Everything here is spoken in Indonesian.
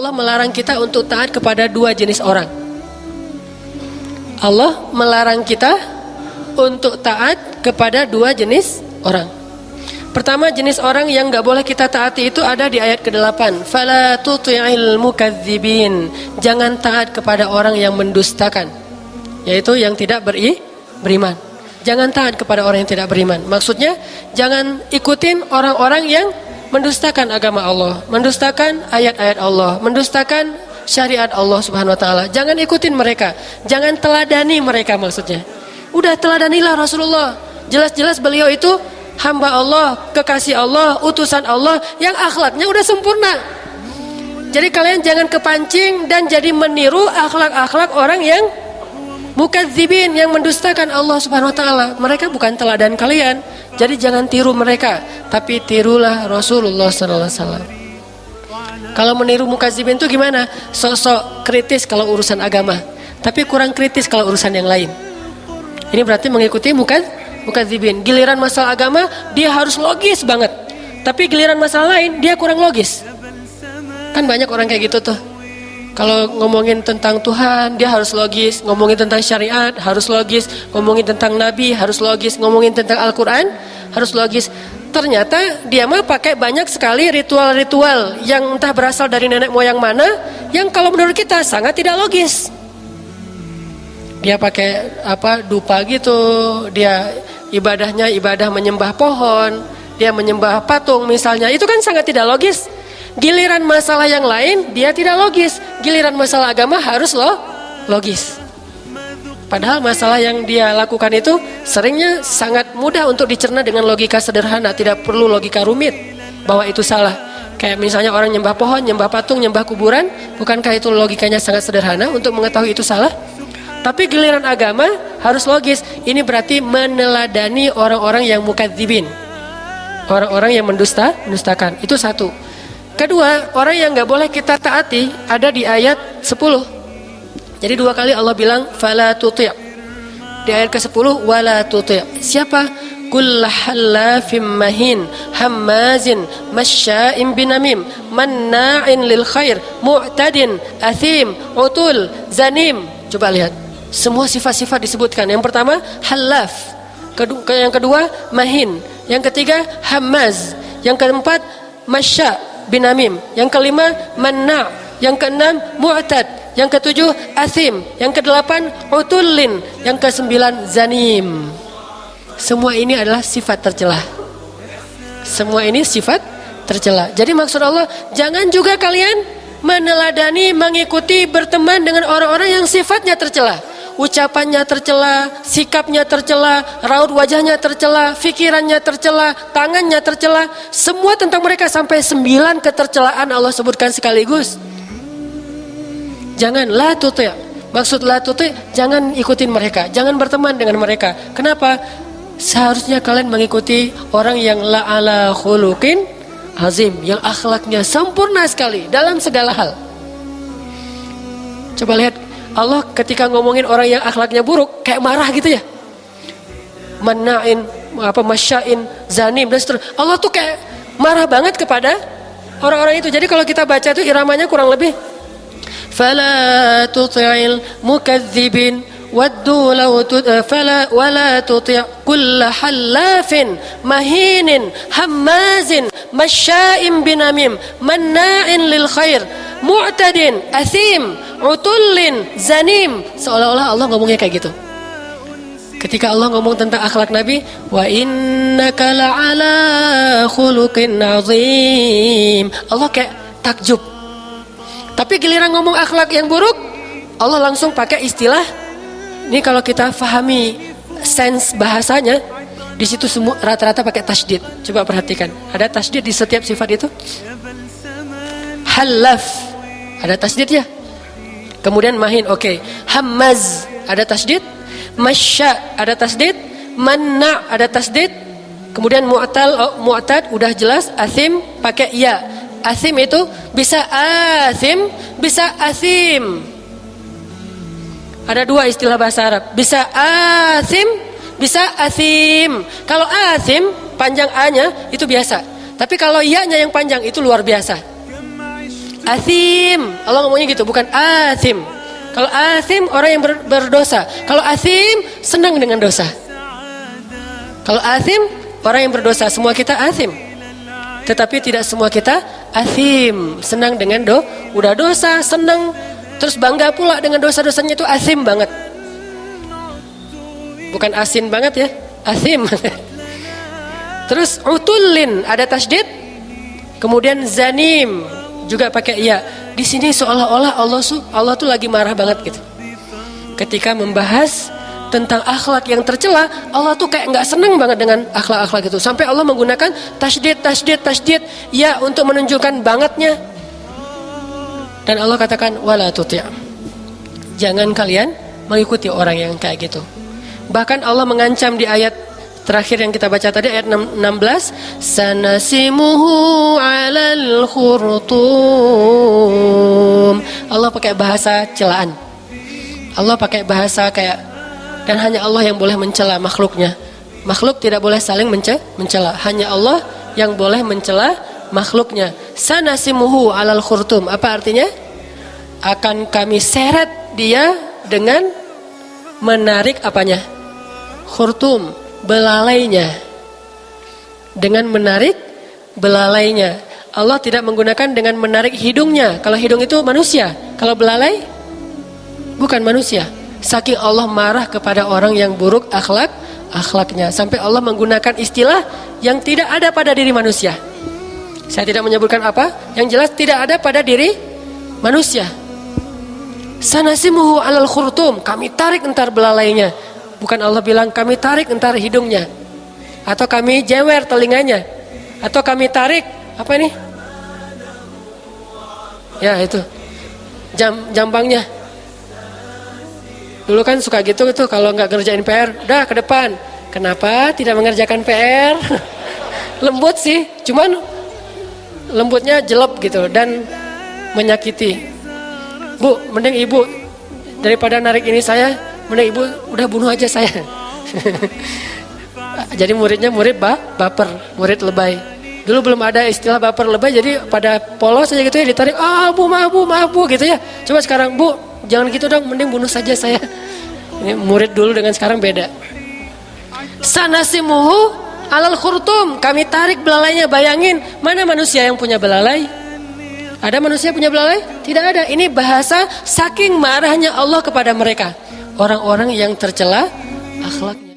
Allah melarang kita untuk taat kepada dua jenis orang. Allah melarang kita untuk taat kepada dua jenis orang. Pertama, jenis orang yang gak boleh kita taati itu ada di ayat ke-8. Fala tuti'il mukadzibin. Jangan taat kepada orang yang mendustakan, yaitu yang tidak beriman. Jangan taat kepada orang yang tidak beriman. Maksudnya, jangan ikutin orang-orang yang mendustakan agama Allah, mendustakan ayat-ayat Allah, mendustakan syariat Allah Subhanahu wa taala. Jangan ikutin mereka. Jangan teladani mereka maksudnya. Udah teladanilah Rasulullah. Jelas-jelas beliau itu hamba Allah, kekasih Allah, utusan Allah yang akhlaknya udah sempurna. Jadi kalian jangan kepancing dan jadi meniru akhlak-akhlak orang yang mukadzibin, yang mendustakan Allah Subhanahu wa taala. Mereka bukan teladan kalian. Jadi jangan tiru mereka, tapi tirulah Rasulullah sallallahu alaihi wasallam. Kalau meniru mukadzibin itu gimana? Sosok kritis kalau urusan agama, tapi kurang kritis kalau urusan yang lain. Ini berarti mengikuti mukadzibin. Giliran masalah agama dia harus logis banget, tapi giliran masalah lain dia kurang logis. Kan banyak orang kayak gitu tuh. Kalau ngomongin tentang Tuhan dia harus logis, ngomongin tentang syariat harus logis, ngomongin tentang Nabi harus logis, ngomongin tentang Al-Quran harus logis. Ternyata dia mah pakai banyak sekali ritual-ritual yang entah berasal dari nenek moyang mana, yang kalau menurut kita sangat tidak logis. Dia pakai dupa gitu, dia ibadahnya ibadah menyembah pohon, dia menyembah patung misalnya, itu kan sangat tidak logis. Giliran masalah yang lain dia tidak logis, giliran masalah agama harus logis. Padahal masalah yang dia lakukan itu seringnya sangat mudah untuk dicerna dengan logika sederhana, tidak perlu logika rumit bahwa itu salah. Kayak misalnya orang nyembah pohon, nyembah patung, nyembah kuburan, bukankah itu logikanya sangat sederhana untuk mengetahui itu salah? Tapi giliran agama harus logis. Ini berarti meneladani orang-orang yang mukadzibin, orang-orang yang mendustakan. Itu satu. Kedua, orang yang gak boleh kita taati ada di ayat 10. Jadi dua kali Allah bilang fala tuti'. Di ayat ke-10 wala tuti'. Siapa? Kullahallafim mahin hammazin masya'in binamim manna'in lil khair mu'tadin athim utul zanim. Coba lihat. Semua sifat-sifat disebutkan. Yang pertama hallaf, yang kedua mahin, yang ketiga hammaz, yang keempat masya' binamim, yang kelima manna', yang keenam mu'tad, yang ketujuh athim, yang kedelapan utullin, yang kesembilan zanim. Semua ini adalah sifat tercela. Semua ini sifat tercela. Jadi maksud Allah, jangan juga kalian meneladani, mengikuti, berteman dengan orang-orang yang sifatnya tercela. Ucapannya tercela, sikapnya tercela, raut wajahnya tercela, fikirannya tercela, tangannya tercela. Semua tentang mereka sampai 9 ketercelaan Allah sebutkan sekaligus. Jangan la tuti'. Maksud la tuti', jangan ikutin mereka, jangan berteman dengan mereka. Kenapa? Seharusnya kalian mengikuti orang yang la ala khuluqin azim, yang akhlaknya sempurna sekali dalam segala hal. Coba lihat Allah ketika ngomongin orang yang akhlaknya buruk kayak marah gitu ya. Manna'in, masya'in, zanim dan seterusnya. Allah tuh kayak marah banget kepada orang-orang itu. Jadi kalau kita baca itu iramanya kurang lebih fala tuti'il mukadzibin waddu law fala wala tuti' kulla hallafin mahinin hammazin masya'in binamim manna'in lil khair mu'tadin athim utullin zanim. Seolah-olah Allah ngomongnya kayak gitu. Ketika Allah ngomong tentang akhlak Nabi, wa innaka la'ala khuluqin azim, Allah kayak takjub. Tapi giliran ngomong akhlak yang buruk, Allah langsung pakai istilah. Ini kalau kita fahami sense bahasanya, di situ semua rata-rata pakai tasydid. Coba perhatikan, ada tasydid di setiap sifat itu. Halaf ada tasydid ya. Kemudian mahin, oke. Hammaz ada tasydid. Masya ada tasydid. Manna ada tasydid. Kemudian mu'tad udah jelas. Athim pakai ya. Athim itu bisa athim, bisa athim. Ada dua istilah bahasa Arab. Bisa athim, bisa athim. Kalau athim panjang a-nya itu biasa. Tapi kalau ya-nya yang panjang itu luar biasa. Athim. Allah ngomongnya gitu, bukan athim. Kalau athim orang yang berdosa. Kalau athim senang dengan dosa. Kalau athim orang yang berdosa. Semua kita athim. Tetapi tidak semua kita athim. Senang dengan udah dosa, senang. Terus bangga pula dengan dosa-dosanya, itu athim banget. Bukan asin banget ya, athim. Terus utullin ada tasydid. Kemudian zanim juga pakai iya. Di sini seolah-olah Allah tuh lagi marah banget gitu. Ketika membahas tentang akhlak yang tercela, Allah tuh kayak nggak seneng banget dengan akhlak-akhlak itu. Sampai Allah menggunakan tasydid ya untuk menunjukkan bangetnya. Dan Allah katakan wala tuti'. Jangan kalian mengikuti orang yang kayak gitu. Bahkan Allah mengancam di ayat terakhir yang kita baca tadi, ayat 16, sanasimuhu 'alal khurtum. Allah pakai bahasa celaan. Allah pakai bahasa kayak, dan hanya Allah yang boleh mencela makhluknya. Makhluk tidak boleh saling mencela. Hanya Allah yang boleh mencela makhluknya. Sanasimuhu 'alal khurtum. Apa artinya? Akan kami seret dia dengan menarik apanya? Khurtum, belalainya. Dengan menarik belalainya. Allah tidak menggunakan dengan menarik hidungnya. Kalau hidung itu manusia, kalau belalai bukan manusia. Saking Allah marah kepada orang yang buruk akhlaknya, sampai Allah menggunakan istilah yang tidak ada pada diri manusia. Saya tidak menyebutkan apa, yang jelas tidak ada pada diri manusia. Sanasimuhu 'alal khurtum, kami tarik entar belalainya. Bukan Allah bilang kami tarik entar hidungnya, atau kami jewer telinganya, atau kami tarik apa ini? Ya itu jambangnya. Dulu kan suka gitu kalau nggak ngerjain PR, udah ke depan. Kenapa tidak mengerjakan PR? Lembut sih, cuman lembutnya jelek gitu dan menyakiti. Bu, mending ibu daripada narik ini saya, mending ibu udah bunuh aja saya. Jadi muridnya murid baper, murid lebay. Dulu belum ada istilah baper lebay, jadi pada polos aja gitu ya, ditarik, maaf bu gitu ya. Coba sekarang, bu jangan gitu dong, mending bunuh saja saya. Ini murid dulu dengan sekarang beda. Sanasimuhu 'alal khurtum, kami tarik belalainya. Bayangin, mana manusia yang punya belalai? Ada manusia punya belalai? Tidak ada. Ini bahasa saking marahnya Allah kepada mereka, orang-orang yang tercela akhlaknya.